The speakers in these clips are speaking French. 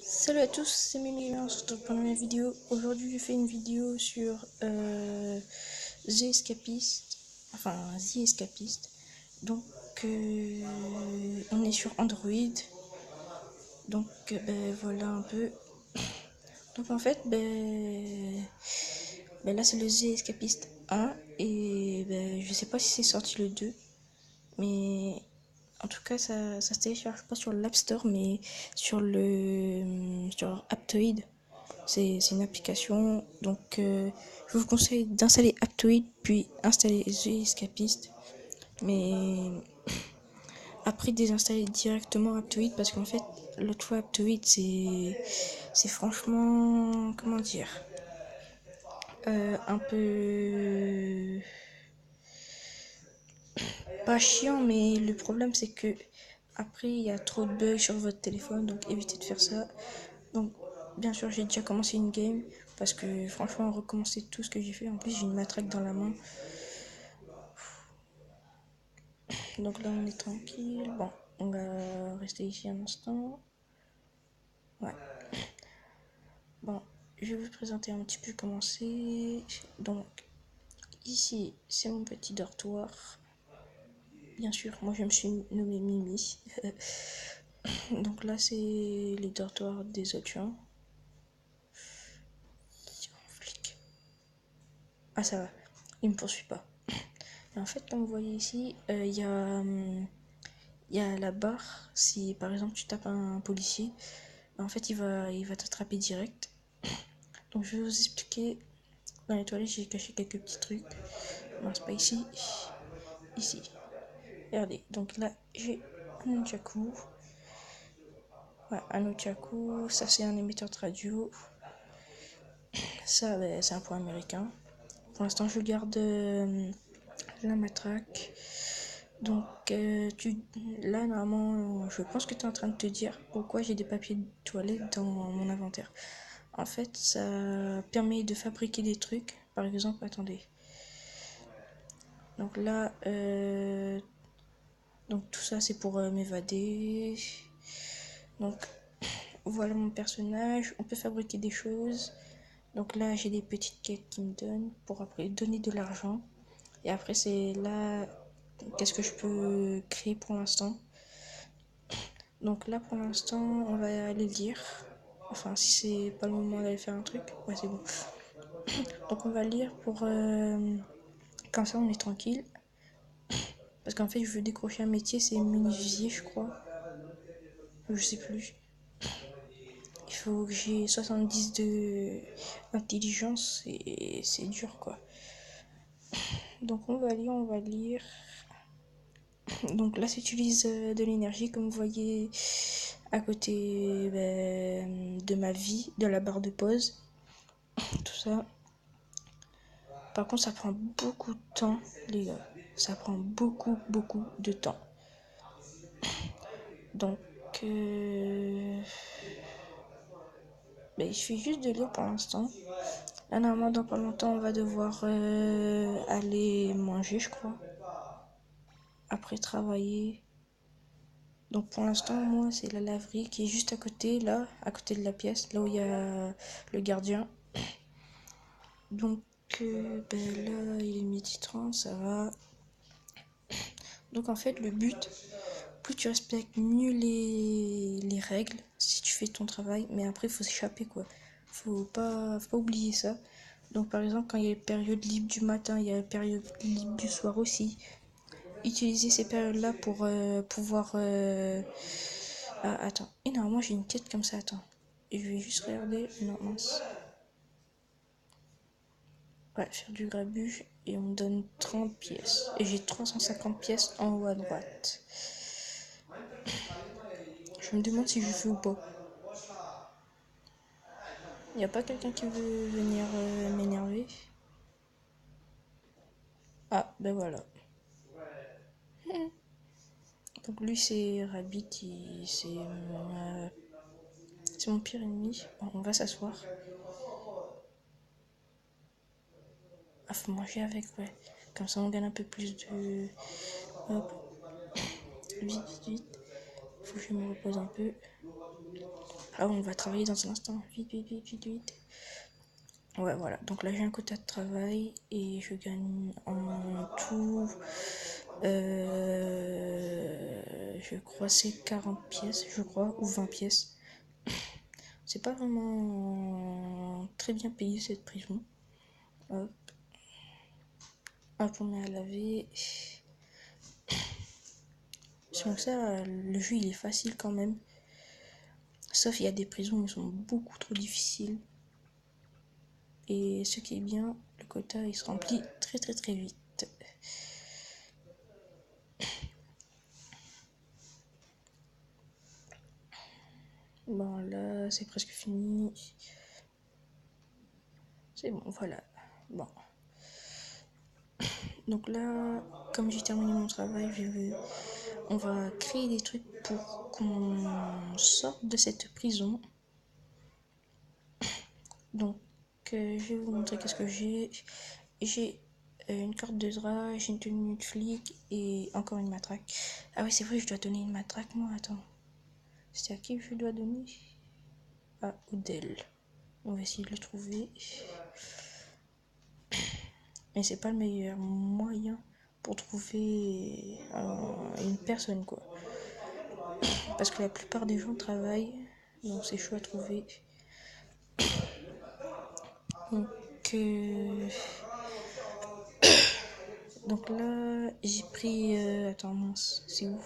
Salut à tous, c'est Mimi, on se retrouve pour une nouvelle vidéo. Aujourd'hui, je fais une vidéo sur The Escapist, enfin The Escapist. Donc, on est sur Android. Donc, voilà un peu. Donc, en fait, là, c'est le The Escapist 1. Et je sais pas si c'est sorti le 2. Mais en tout cas, ça se télécharge pas sur l'App Store, mais sur Aptoid. C'est une application. Donc, je vous conseille d'installer Aptoid, puis installer The Escapist. Mais après, désinstaller directement Aptoid, parce qu'en fait, l'autre fois, Aptoid, c'est franchement, comment dire, un peu pas chiant, mais le problème, c'est que après, il y a trop de bugs sur votre téléphone, donc évitez de faire ça. Donc, bien sûr, j'ai déjà commencé une game, parce que franchement, recommencer tout ce que j'ai fait, en plus, j'ai une matraque dans la main. Donc là, on est tranquille. Bon, on va rester ici un instant. Ouais. Bon, je vais vous présenter un petit peu comment c'est. Donc, ici, c'est mon petit dortoir. Bien sûr, moi, je me suis nommé Mimi. Donc là, c'est les dortoirs des autres gens. Flic. Ah, ça va. Il me poursuit pas. Et en fait, comme vous voyez ici, il y a la barre. Si par exemple tu tapes un policier, en fait, il va t'attraper direct. Donc, je vais vous expliquer. Dans les toilettes, j'ai caché quelques petits trucs. Non, c'est pas ici. Ici. Regardez. Donc là, j'ai un nunchaku. Ouais, un nunchaku. Ça, c'est un émetteur de radio. Ça, c'est un point américain. Pour l'instant, je garde la matraque. Donc, là, normalement, je pense que tu es en train de te dire pourquoi j'ai des papiers de toilette dans mon inventaire. En fait, ça permet de fabriquer des trucs. Par exemple, attendez. Donc là, donc tout ça, c'est pour m'évader. Donc, voilà mon personnage. On peut fabriquer des choses. Donc là, j'ai des petites quêtes qui me donnent pour après donner de l'argent. Et après, c'est là, qu'est-ce que je peux créer pour l'instant. Donc là, pour l'instant, on va aller lire. Enfin, si c'est pas le moment d'aller faire un truc, ouais, c'est bon. Donc on va lire pour... comme ça, on est tranquille. Parce qu'en fait, je veux décrocher un métier, c'est menuisier, je crois. Je sais plus. Il faut que j'ai 70 de intelligence et c'est dur quoi. Donc on va lire, on va lire. Donc là, ça utilise de l'énergie, comme vous voyez à côté de ma vie, de la barre de pause. Tout ça. Par contre, ça prend beaucoup de temps, les gars. Ça prend beaucoup de temps. Donc, il suffit juste de lire pour l'instant. Là, normalement, dans pas longtemps, on va devoir aller manger, je crois. Après travailler. Donc, pour l'instant, moi, c'est la laverie qui est juste à côté, là, à côté de la pièce, là où il y a le gardien. Donc, là, il est midi 30, ça va. Donc, en fait, le but, plus tu respectes mieux les règles, si tu fais ton travail, mais après, il faut s'échapper, quoi. Faut pas oublier ça. Donc, par exemple, quand il y a une période libre du matin, il y a une période libre du soir aussi. Utiliser ces périodes-là pour pouvoir... Ah, attends. Et normalement, j'ai une quête comme ça, attends. Et je vais juste regarder. Non, mince. Ouais, faire du grabuge. Et on me donne 30 pièces. Et j'ai 350 pièces en haut à droite. Je me demande si je fais ou pas. Y a pas quelqu'un qui veut venir m'énerver? Ah, ben voilà. Donc lui c'est Rabbit, c'est mon pire ennemi. Bon, on va s'asseoir. Ah, faut manger avec, ouais. Comme ça on gagne un peu plus de... Hop, vite. Faut que je me repose un peu. Ah, on va travailler dans un instant. Vite, vite, vite, vite, vite. Ouais, voilà. Donc là, j'ai un quota de travail et je gagne en tout. Je crois c'est 40 pièces, je crois, ou 20 pièces. C'est pas vraiment très bien payé cette prison. Hop. Hop, on met à laver. Sinon ça, le jeu il est facile quand même. Sauf il y a des prisons qui sont beaucoup trop difficiles. Et ce qui est bien, le quota il se remplit très très très vite. Bon là c'est presque fini. C'est bon, voilà. Bon. Donc là, comme j'ai terminé mon travail, on va créer des trucs pour qu'on sorte de cette prison. Donc, je vais vous montrer qu'est-ce que j'ai. J'ai une corde de drap, j'ai une tenue de flic et encore une matraque. Ah oui, c'est vrai, je dois donner une matraque, moi. Attends. C'est à qui je dois donner? À Odell. On va essayer de le trouver. Mais c'est pas le meilleur moyen pour trouver une personne, quoi. Parce que la plupart des gens travaillent, donc c'est chaud à trouver. Donc, donc là, j'ai pris... attends, mince, c'est où?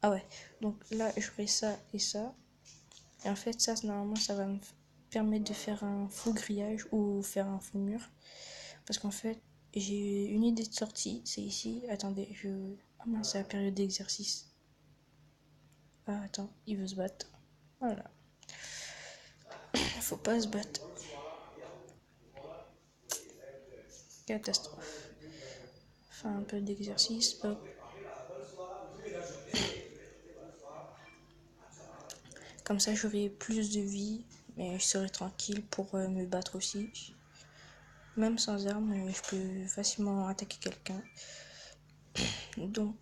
Ah ouais, donc là, je ferai ça et ça. Et en fait, ça, normalement, ça va me permettre de faire un faux grillage ou faire un faux mur. Parce qu'en fait, j'ai une idée de sortie, c'est ici. Attendez, ah mince, c'est la période d'exercice. Ah, attends, il veut se battre. Voilà. Faut pas se battre. Catastrophe. Faire un peu d'exercice, hop. Comme ça, j'aurai plus de vie, mais je serai tranquille pour me battre aussi. Même sans armes, je peux facilement attaquer quelqu'un. Donc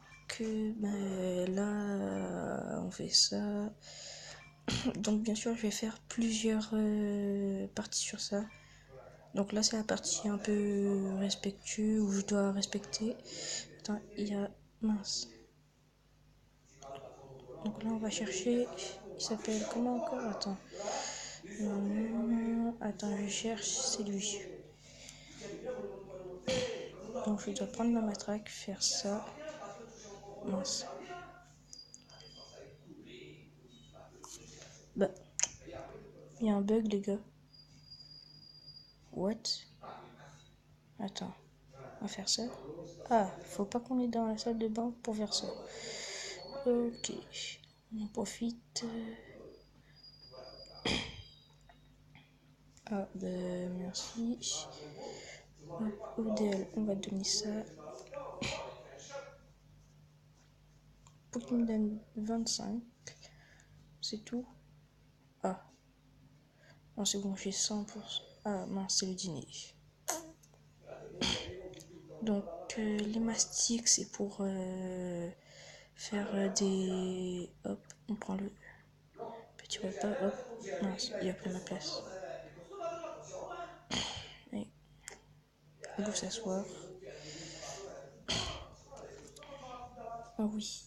là, on fait ça. Donc bien sûr, je vais faire plusieurs parties sur ça. Donc là, c'est la partie un peu respectueuse où je dois respecter. Attends, il y a... Mince. Donc là, on va chercher... Il s'appelle comment encore? Attends. Attends, je cherche, c'est lui. Donc je dois prendre la matraque, faire ça. Mince. Bah, il y a un bug, les gars. What? Attends, on va faire ça. Ah, faut pas qu'on est dans la salle de bain pour faire ça. Ok, on profite. Ah, bah, merci. Hop, Odell, on va donner ça. Pour qu'il me donne 25. C'est tout. Ah, non, c'est bon, j'ai 100%. Ah, mince, c'est le dîner. Donc, les mastiques, c'est pour faire des... Hop, on prend le petit repas, hop. Mince, il a pris ma place. Et on peut s'asseoir. Ah oui.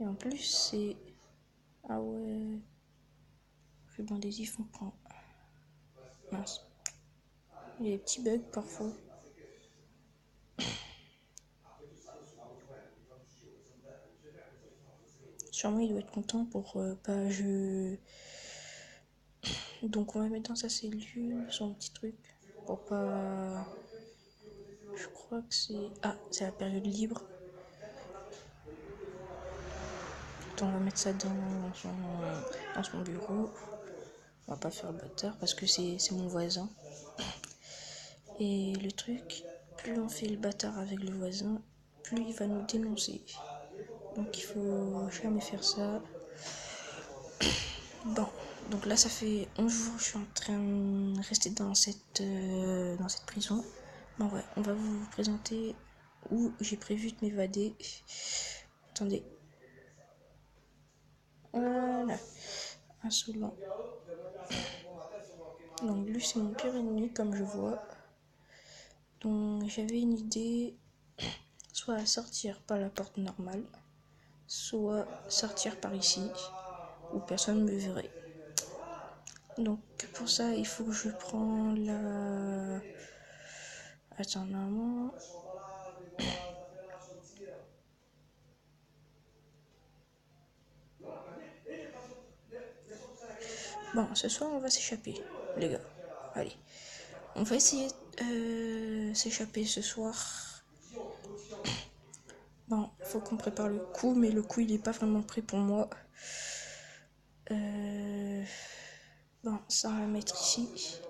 Et en plus, c'est... Ah ouais. Ruban adhésif, on prend... Mince. Il y a des petits bugs parfois. Sûrement, il doit être content pour pas je... Donc, on va mettre dans sa cellule son petit truc. Pour pas... Je crois que c'est... Ah, c'est la période libre. Attends, on va mettre ça dans son bureau. On va pas faire le bâtard parce que c'est mon voisin. Et le truc, plus on fait le bâtard avec le voisin, plus il va nous dénoncer. Donc il faut jamais faire ça. Bon, donc là ça fait 11 jours que je suis en train de rester dans cette prison. Bon ouais, on va vous présenter où j'ai prévu de m'évader. Attendez. insolent. Donc lui c'est mon pire ennemi comme je vois. Donc j'avais une idée, soit sortir par la porte normale, soit sortir par ici, où personne ne me verrait. Donc pour ça il faut que je prends la... Attends, normalement... Bon, ce soir on va s'échapper, les gars. Allez, on va essayer de s'échapper ce soir. Bon, faut qu'on prépare le coup, mais le coup il est pas vraiment prêt pour moi. Bon, ça on va mettre ici.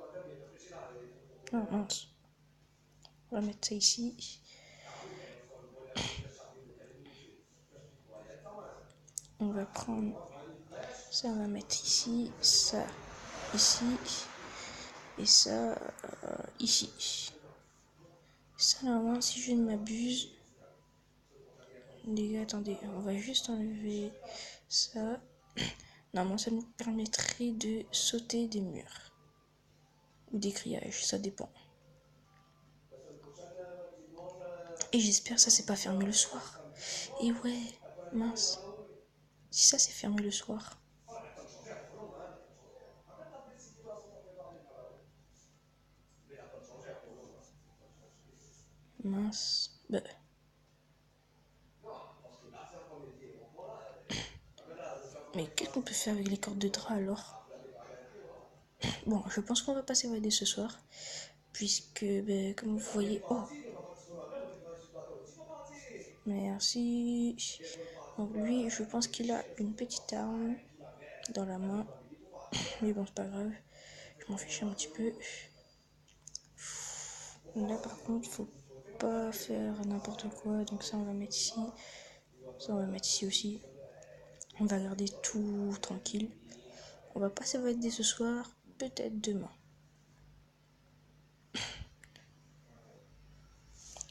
Non, mince. On va mettre ça ici. On va prendre ça, on va mettre ici, ça ici, et ça ici. Ça normalement, si je ne m'abuse, les gars, attendez, on va juste enlever ça. Normalement, ça nous permettrait de sauter des murs ou des grillages, ça dépend. Et j'espère que ça c'est pas fermé le soir. Et ouais, mince. Si ça c'est fermé le soir. Mince. Bah. Mais qu'est-ce qu'on peut faire avec les cordes de drap alors? Bon, je pense qu'on va pas s'évader ce soir. Puisque, ben, comme vous voyez... Oh! Merci. Donc lui, je pense qu'il a une petite arme dans la main. Mais bon, c'est pas grave. Je m'en fiche un petit peu. Là, par contre, faut pas faire n'importe quoi. Donc ça, on va mettre ici. Ça, on va mettre ici aussi. On va garder tout tranquille. On va pas s'évader ce soir. Peut-être demain.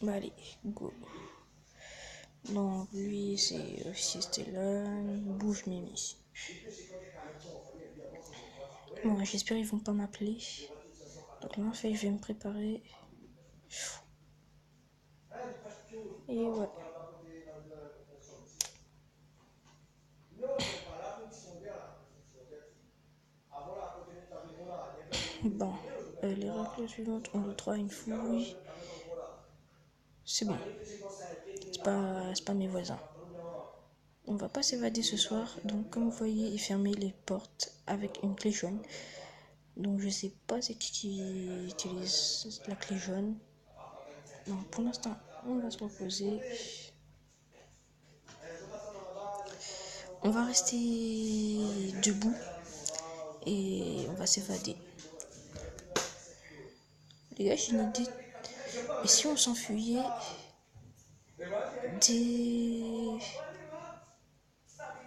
Bah allez, go. Donc lui, c'est officier Stellan. Bouge Mimi. Bon, j'espère qu'ils vont pas m'appeler. Donc là, en fait, je vais me préparer. Et ouais. Bon, les règles suivantes, on le droit à une fouille. C'est bon. C'est pas mes voisins. On va pas s'évader ce soir. Donc, comme vous voyez, il fermait les portes avec une clé jaune. Donc, je sais pas c'est qui utilise la clé jaune. Donc, pour l'instant, on va se reposer. On va rester debout et on va s'évader. Les gars, j'ai une idée. Et si on s'enfuyait dès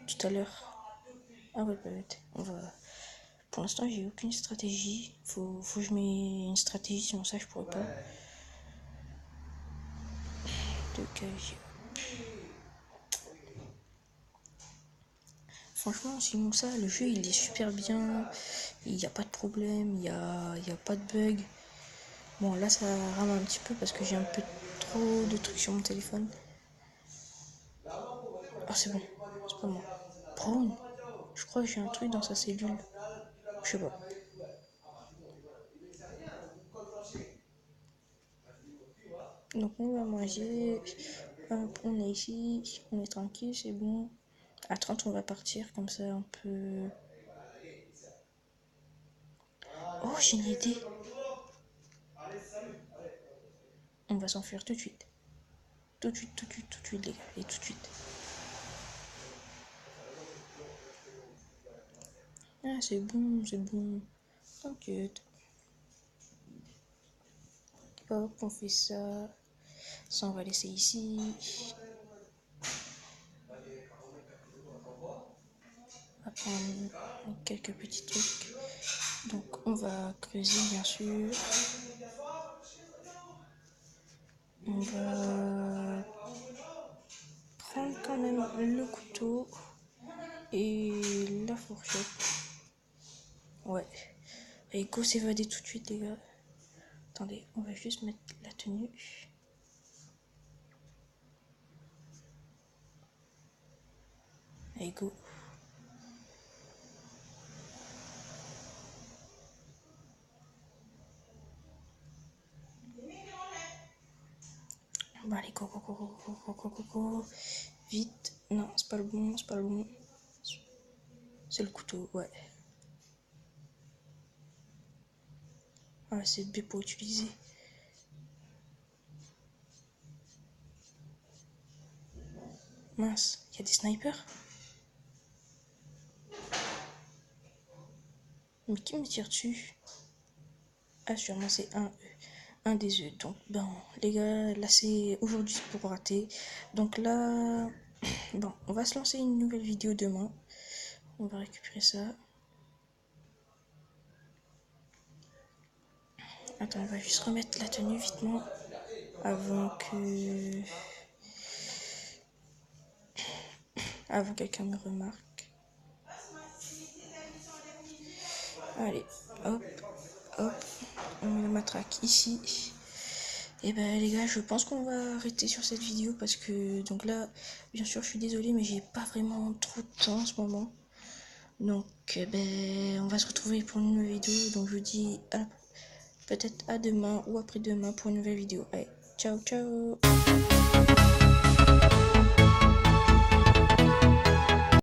tout à l'heure? Ah ouais, pas bête. On va... Pour l'instant, j'ai aucune stratégie. Faut que je mette une stratégie, sinon ça, je pourrais pas. Franchement, sinon ça, le jeu, il est super bien. Il n'y a pas de problème, il y a pas de bug. Bon, là, ça rame un petit peu parce que j'ai un peu trop de trucs sur mon téléphone. Ah, c'est bon. C'est pas moi. Brown, je crois que j'ai un truc dans sa cellule. Je sais pas. Donc on va manger. Hop, on est ici. On est tranquille, c'est bon. À 30, on va partir. Comme ça, on peut... Oh, j'ai une idée. On va s'enfuir tout de suite. Tout de suite, tout de suite, tout de suite, les gars. Et tout de suite. Ah, c'est bon, c'est bon. T'inquiète. Hop, on fait ça. Ça, on va laisser ici. On va prendre quelques petits trucs. Donc, on va creuser, bien sûr. On va prendre quand même le couteau et la fourchette. Allez, go s'évader tout de suite, les gars. Attendez, on va juste mettre la tenue. Allez, go. Bon, allez, go, go, go, go, go, go, go, go. Vite. Non, c'est pas le bon, c'est pas le bon. C'est le couteau, ouais. Ah, c'est B pour utiliser. Mince, il y a des snipers. Mais qui me tire dessus? Ah, sûrement c'est un des œufs. Donc, ben, les gars, là c'est aujourd'hui c'est pour rater. Donc là, bon, on va se lancer une nouvelle vidéo demain. On va récupérer ça. Attends, on va juste remettre la tenue vitement avant que quelqu'un me remarque. Allez, hop, hop, on met la matraque ici. Et ben les gars, je pense qu'on va arrêter sur cette vidéo parce que donc là, bien sûr, je suis désolée, mais j'ai pas vraiment trop de temps en ce moment. Donc ben on va se retrouver pour une nouvelle vidéo. Donc je vous dis peut-être à demain ou après-demain pour une nouvelle vidéo. Allez, ciao ciao.